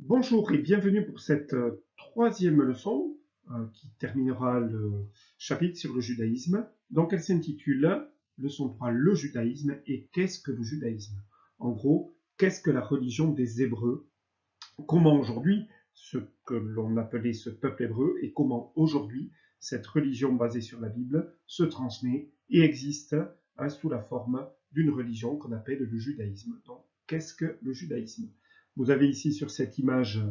Bonjour et bienvenue pour cette troisième leçon qui terminera le chapitre sur le judaïsme. Donc elle s'intitule leçon 3, le judaïsme et qu'est-ce que le judaïsme? En gros, qu'est-ce que la religion des Hébreux? Comment aujourd'hui ce que l'on appelait ce peuple hébreu et comment aujourd'hui cette religion basée sur la Bible se transmet et existe sous la forme d'une religion qu'on appelle le judaïsme. Donc qu'est-ce que le judaïsme? Vous avez ici sur cette image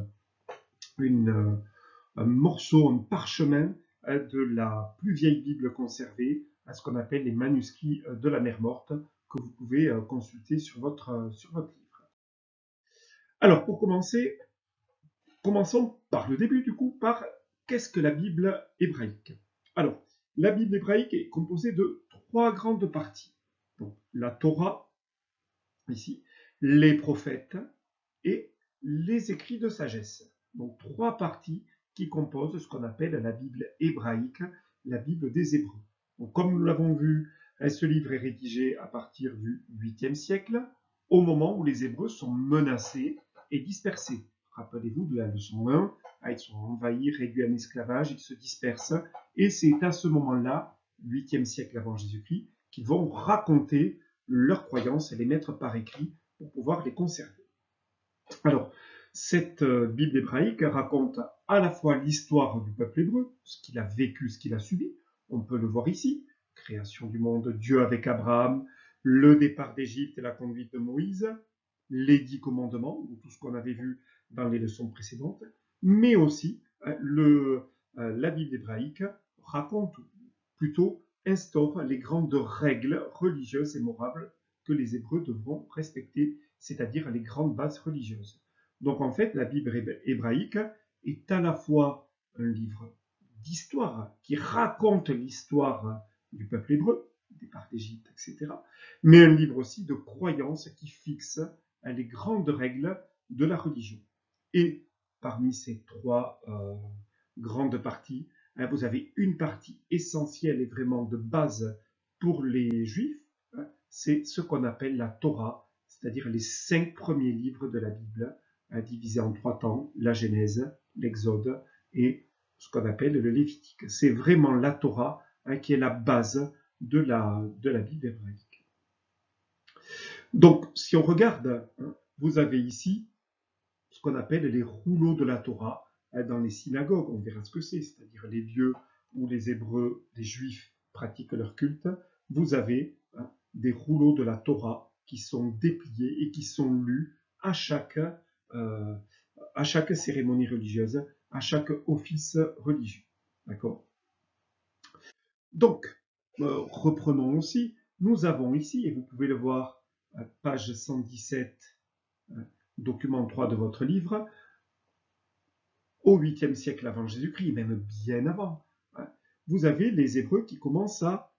un morceau, un parchemin de la plus vieille Bible conservée, à ce qu'on appelle les manuscrits de la mer Morte, que vous pouvez consulter sur votre livre. Alors, pour commencer, commençons par le début, du coup, par qu'est-ce que la Bible hébraïque? Alors, la Bible hébraïque est composée de trois grandes parties. Donc, la Torah, ici, les prophètes et les écrits de sagesse. Donc, trois parties qui composent ce qu'on appelle la Bible hébraïque, la Bible des Hébreux. Donc, comme nous l'avons vu, ce livre est rédigé à partir du 8e siècle, au moment où les Hébreux sont menacés et dispersés. Rappelez-vous de la leçon 1, ils sont envahis, réduits en esclavage, ils se dispersent, et c'est à ce moment-là, 8e siècle avant Jésus-Christ, qu'ils vont raconter leurs croyances et les mettre par écrit pour pouvoir les conserver. Alors, cette Bible hébraïque raconte à la fois l'histoire du peuple hébreu, ce qu'il a vécu, ce qu'il a subi. On peut le voir ici, création du monde, Dieu avec Abraham, le départ d'Égypte et la conduite de Moïse, les 10 commandements, tout ce qu'on avait vu dans les leçons précédentes, mais aussi la Bible hébraïque raconte, plutôt instaure les grandes règles religieuses et morales que les Hébreux devront respecter, c'est-à-dire les grandes bases religieuses. Donc en fait, la Bible hébraïque est à la fois un livre d'histoire qui raconte l'histoire du peuple hébreu, le départ d'Égypte, etc., mais un livre aussi de croyance qui fixe les grandes règles de la religion. Et parmi ces trois grandes parties, vous avez une partie essentielle et vraiment de base pour les Juifs, c'est ce qu'on appelle la Torah, c'est-à-dire les 5 premiers livres de la Bible, divisés en 3 temps, la Genèse, l'Exode et ce qu'on appelle le Lévitique. C'est vraiment la Torah qui est la base de la Bible hébraïque. Donc, si on regarde, vous avez ici ce qu'on appelle les rouleaux de la Torah dans les synagogues. On verra ce que c'est-à-dire les lieux où les Hébreux, les Juifs pratiquent leur culte. Vous avez des rouleaux de la Torah qui sont dépliés et qui sont lus à chaque cérémonie religieuse, à chaque office religieux. D'accord? Donc, reprenons aussi. Nous avons ici, et vous pouvez le voir, page 117, document 3 de votre livre, au 8e siècle avant Jésus-Christ, même bien avant, vous avez les Hébreux qui commencent à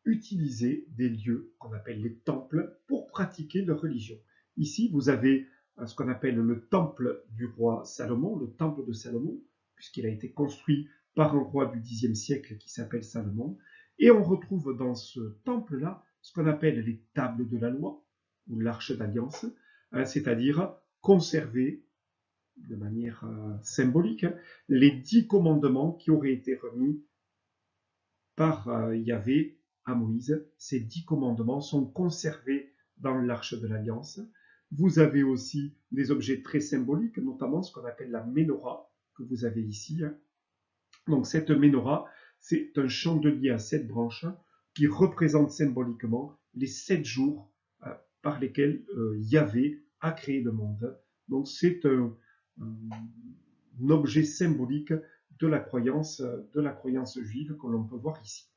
utiliser des lieux qu'on appelle les temples pour pratiquer leur religion. Ici, vous avez ce qu'on appelle le temple du roi Salomon, le temple de Salomon, puisqu'il a été construit par un roi du Xe siècle qui s'appelle Salomon. Et on retrouve dans ce temple-là ce qu'on appelle les tables de la loi, ou l'arche d'alliance, c'est-à-dire conserver de manière symbolique les 10 commandements qui auraient été remis par Yahvé à Moïse. Ces 10 commandements sont conservés dans l'arche de l'Alliance. Vous avez aussi des objets très symboliques, notamment ce qu'on appelle la menorah, que vous avez ici. Donc cette menorah, c'est un chandelier à 7 branches qui représente symboliquement les 7 jours par lesquels Yahvé a créé le monde. Donc c'est un objet symbolique de la croyance juive que l'on peut voir ici.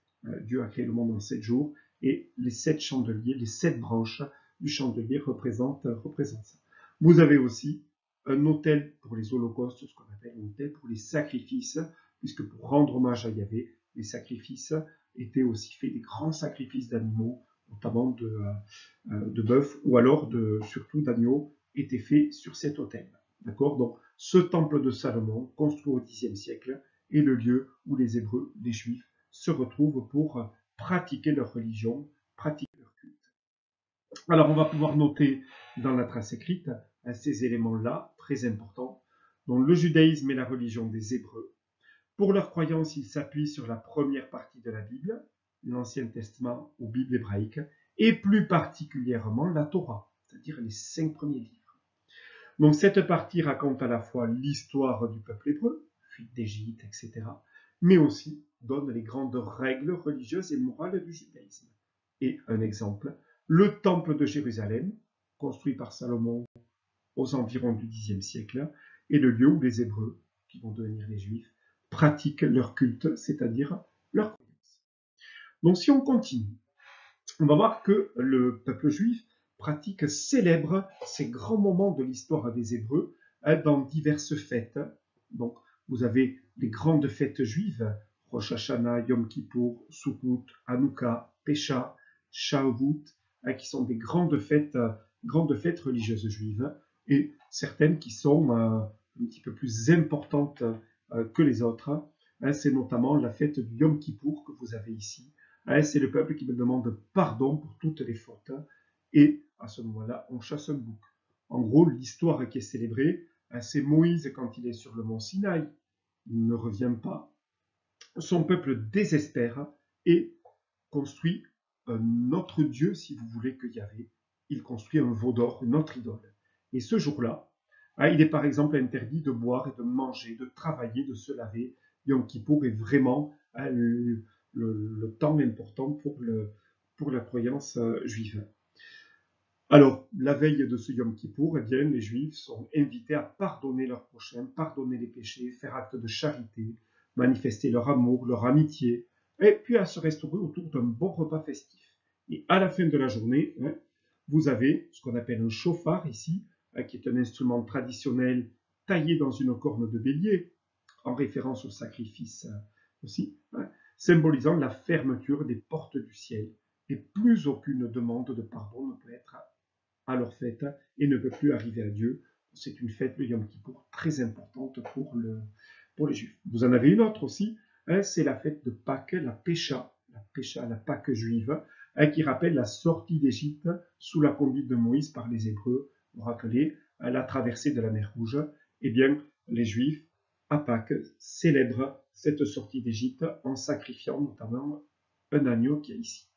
Dieu a créé le monde en 7 jours et les 7 chandeliers, les 7 branches du chandelier représentent ça. Vous avez aussi un autel pour les holocaustes, ce qu'on appelle un autel pour les sacrifices, puisque pour rendre hommage à Yahvé, les sacrifices étaient aussi faits, des grands sacrifices d'animaux, notamment de bœufs, ou alors surtout d'agneaux, étaient faits sur cet autel. D'accord? Donc, ce temple de Salomon, construit au Xe siècle, est le lieu où les Hébreux, les Juifs, se retrouvent pour pratiquer leur religion, pratiquer leur culte. Alors, on va pouvoir noter dans la trace écrite ces éléments-là, très importants. Donc le judaïsme est la religion des Hébreux. Pour leurs croyances, ils s'appuient sur la première partie de la Bible, l'Ancien Testament ou Bible hébraïque, et plus particulièrement la Torah, c'est-à-dire les 5 premiers livres. Donc cette partie raconte à la fois l'histoire du peuple hébreu, fuite d'Égypte, etc., mais aussi donne les grandes règles religieuses et morales du judaïsme. Et un exemple, le temple de Jérusalem, construit par Salomon aux environs du Xe siècle, est le lieu où les Hébreux, qui vont devenir les Juifs, pratiquent leur culte, c'est-à-dire leur croyance. Donc si on continue, on va voir que le peuple juif pratique, célèbre ces grands moments de l'histoire des Hébreux dans diverses fêtes. Donc vous avez les grandes fêtes juives, Rosh Hashanah, Yom Kippour, Sukkot, Hanouka, Pesha, Shavuot, qui sont des grandes fêtes religieuses juives, et certaines qui sont un petit peu plus importantes que les autres. C'est notamment la fête du Yom Kippour que vous avez ici. C'est le peuple qui me demande pardon pour toutes les fautes. Et à ce moment-là, on chasse un bouc. En gros, l'histoire qui est célébrée, c'est Moïse quand il est sur le mont Sinaï. Il ne revient pas. Son peuple désespère et construit un autre dieu, si vous voulez, que Yahvé. Il construit un veau d'or, une autre idole. Et ce jour-là, il est par exemple interdit de boire et de manger, de travailler, de se laver. Yom Kippour est vraiment le temps important pour la croyance juive. Alors, la veille de ce Yom Kippour, eh bien, les Juifs sont invités à pardonner leurs prochains, pardonner les péchés, faire acte de charité, manifester leur amour, leur amitié, et puis à se restaurer autour d'un bon repas festif. Et à la fin de la journée, vous avez ce qu'on appelle un chauffard ici, qui est un instrument traditionnel taillé dans une corne de bélier, en référence au sacrifice aussi, symbolisant la fermeture des portes du ciel. Et plus aucune demande de pardon ne peut être à leur fête et ne peut plus arriver à Dieu. C'est une fête, le Yom Kippour, très importante pour les Juifs. Vous en avez une autre aussi, c'est la fête de Pâques, la Pesha, la Pâque juive, qui rappelle la sortie d'Égypte sous la conduite de Moïse par les Hébreux. Vous vous rappelez, la traversée de la mer Rouge. Eh bien, les Juifs, à Pâques, célèbrent cette sortie d'Égypte en sacrifiant notamment un agneau qui est ici.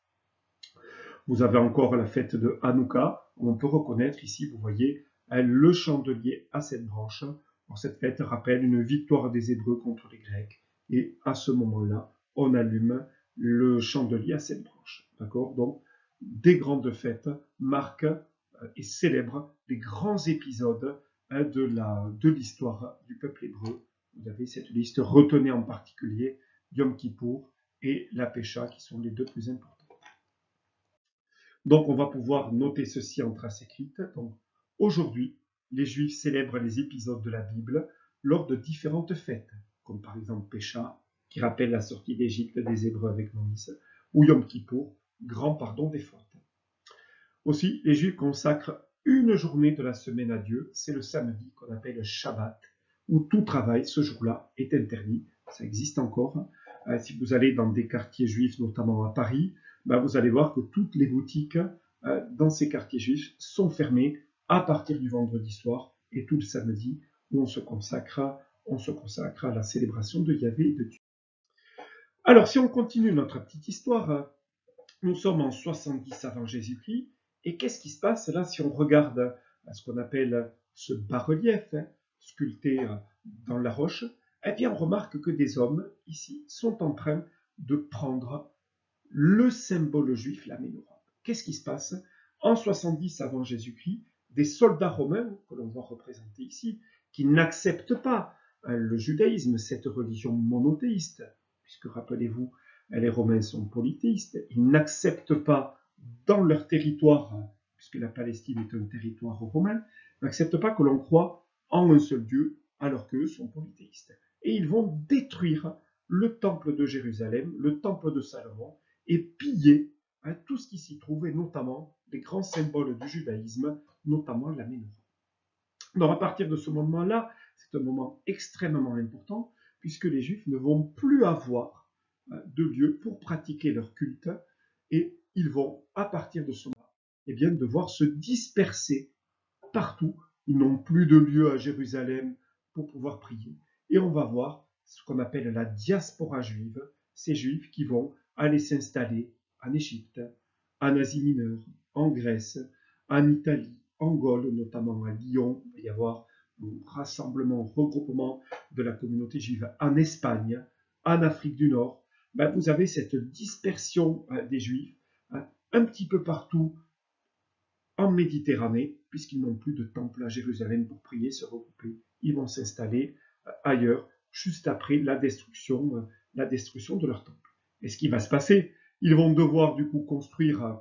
Vous avez encore la fête de Hanouka, où on peut reconnaître ici, vous voyez, le chandelier à 7 branches. Alors, cette fête rappelle une victoire des Hébreux contre les Grecs. Et à ce moment-là, on allume le chandelier à 7 branches. D'accord? Donc, des grandes fêtes marquent et célèbrent les grands épisodes de l'histoire du peuple hébreu. Vous avez cette liste, retenez en particulier Yom Kippour et la Pesha, qui sont les deux plus importants. Donc, on va pouvoir noter ceci en trace écrite. Donc, aujourd'hui, les Juifs célèbrent les épisodes de la Bible lors de différentes fêtes, comme par exemple Pesha, qui rappelle la sortie d'Égypte des Hébreux avec Moïse, ou Yom Kippour, grand pardon des fautes. Aussi, les Juifs consacrent une journée de la semaine à Dieu, c'est le samedi qu'on appelle le Shabbat, où tout travail ce jour-là est interdit. Ça existe encore. Si vous allez dans des quartiers juifs, notamment à Paris, vous allez voir que toutes les boutiques dans ces quartiers juifs sont fermées à partir du vendredi soir et tout le samedi où on se consacre à la célébration de Yahvé et de Dieu. Alors, si on continue notre petite histoire, nous sommes en 70 avant Jésus-Christ, et qu'est-ce qui se passe là si on regarde ce qu'on appelle ce bas-relief sculpté dans la roche? Eh bien, on remarque que des hommes ici sont en train de prendre le symbole juif, la menorah. Qu'est-ce qui se passe? En 70 avant Jésus-Christ, des soldats romains, que l'on voit représentés ici, qui n'acceptent pas le judaïsme, cette religion monothéiste, puisque rappelez-vous, les Romains sont polythéistes, ils n'acceptent pas dans leur territoire, puisque la Palestine est un territoire romain, n'acceptent pas que l'on croie en un seul Dieu, alors qu'eux sont polythéistes. Et ils vont détruire le temple de Jérusalem, le temple de Salomon, et piller tout ce qui s'y trouve, et notamment les grands symboles du judaïsme, notamment la menorah. Donc à partir de ce moment-là, c'est un moment extrêmement important, puisque les Juifs ne vont plus avoir de lieu pour pratiquer leur culte, et ils vont, à partir de ce moment, devoir se disperser partout. Ils n'ont plus de lieu à Jérusalem pour pouvoir prier. Et on va voir ce qu'on appelle la diaspora juive, ces juifs qui vont aller s'installer en Égypte, en Asie mineure, en Grèce, en Italie, en Gaule, notamment à Lyon. Il va y avoir un rassemblement, un regroupement de la communauté juive en Espagne, en Afrique du Nord. Vous avez cette dispersion des juifs un petit peu partout en Méditerranée, puisqu'ils n'ont plus de temple à Jérusalem pour prier, se regrouper. Ils vont s'installer ailleurs, juste après la destruction de leur temple. Et ce qui va se passer, ils vont devoir du coup construire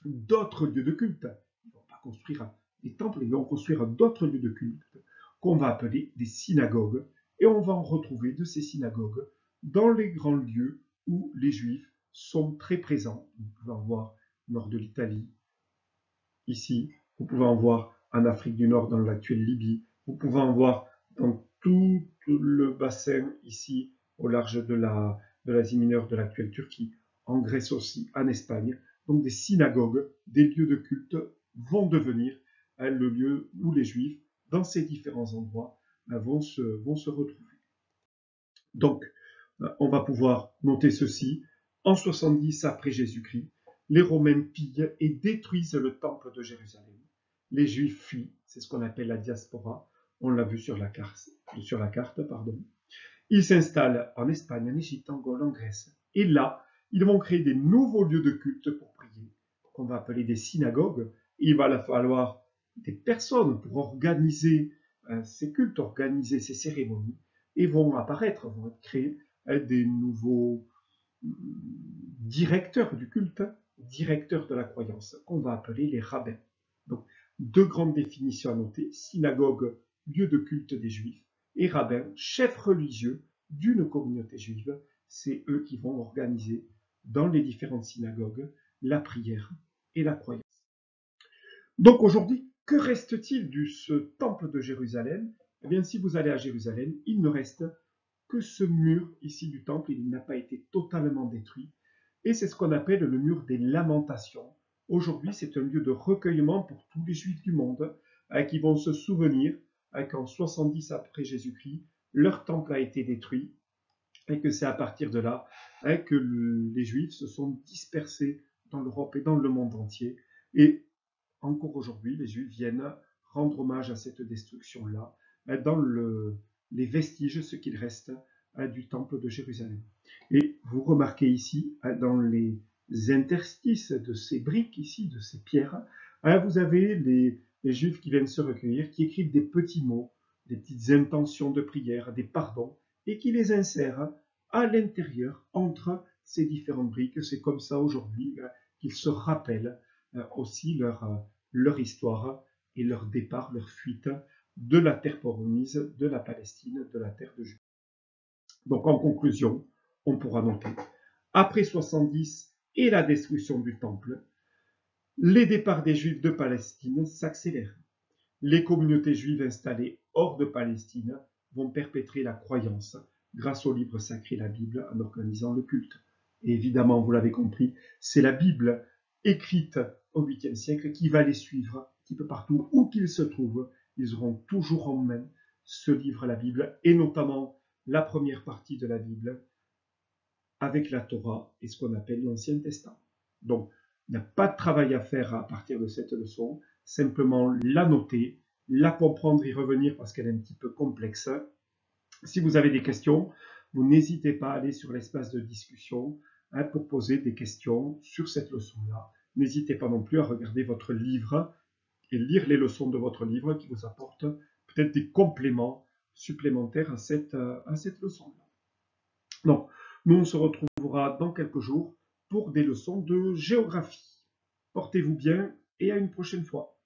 d'autres lieux de culte. Ils ne vont pas construire des temples, ils vont construire d'autres lieux de culte qu'on va appeler des synagogues. Et on va en retrouver de ces synagogues dans les grands lieux où les Juifs sont très présents. Vous pouvez en voir au nord de l'Italie, ici. Vous pouvez en voir en Afrique du Nord, dans l'actuelle Libye. Vous pouvez en voir dans tout le bassin ici, au large de l'Asie mineure, de l'actuelle Turquie, en Grèce aussi, en Espagne. Donc des synagogues, des lieux de culte vont devenir le lieu où les Juifs, dans ces différents endroits, vont se retrouver. Donc, on va pouvoir noter ceci. En 70 après Jésus-Christ, les Romains pillent et détruisent le temple de Jérusalem. Les Juifs fuient, c'est ce qu'on appelle la diaspora. On l'a vu sur la carte. Ils s'installent en Espagne, en Égypte, en Gaule, en Grèce. Et là, ils vont créer des nouveaux lieux de culte pour prier, qu'on va appeler des synagogues. Il va falloir des personnes pour organiser ces cultes, organiser ces cérémonies, et vont apparaître, vont être créés des nouveaux directeurs du culte, directeurs de la croyance, qu'on va appeler les rabbins. Donc, deux grandes définitions à noter: synagogue, lieu de culte des Juifs, et rabbins, chefs religieux d'une communauté juive. C'est eux qui vont organiser dans les différentes synagogues la prière et la croyance. Donc aujourd'hui, que reste-t-il de ce temple de Jérusalem? Eh bien, si vous allez à Jérusalem, il ne reste que ce mur ici du temple. Il n'a pas été totalement détruit. Et c'est ce qu'on appelle le mur des lamentations. Aujourd'hui, c'est un lieu de recueillement pour tous les Juifs du monde qui vont se souvenir qu'en 70 après Jésus-Christ, leur temple a été détruit et que c'est à partir de là que les Juifs se sont dispersés dans l'Europe et dans le monde entier. Et encore aujourd'hui, les Juifs viennent rendre hommage à cette destruction-là dans les vestiges, ce qu'il reste du temple de Jérusalem. Et vous remarquez ici, dans les interstices de ces briques ici, de ces pierres, vous avez les Juifs qui viennent se recueillir, qui écrivent des petits mots, des petites intentions de prière, des pardons, et qui les insèrent à l'intérieur, entre ces différentes briques. C'est comme ça aujourd'hui qu'ils se rappellent aussi leur histoire et leur départ, leur fuite de la terre promise, de la Palestine, de la terre de Juda. Donc en conclusion, on pourra noter, après 70 et la destruction du temple, les départs des Juifs de Palestine s'accélèrent. Les communautés juives installées hors de Palestine vont perpétrer la croyance grâce au livre sacré, la Bible, en organisant le culte. Et évidemment, vous l'avez compris, c'est la Bible écrite au 8e siècle qui va les suivre, qui peut partout où qu'ils se trouvent, ils auront toujours en main ce livre, la Bible, et notamment la première partie de la Bible avec la Torah et ce qu'on appelle l'Ancien Testament. Donc, il n'y a pas de travail à faire à partir de cette leçon, simplement la noter, la comprendre, y revenir parce qu'elle est un petit peu complexe. Si vous avez des questions, vous n'hésitez pas à aller sur l'espace de discussion pour poser des questions sur cette leçon-là. N'hésitez pas non plus à regarder votre livre et lire les leçons de votre livre qui vous apportent peut-être des compléments supplémentaires à cette leçon-là. Donc, nous, on se retrouvera dans quelques jours pour des leçons de géographie. Portez-vous bien et à une prochaine fois.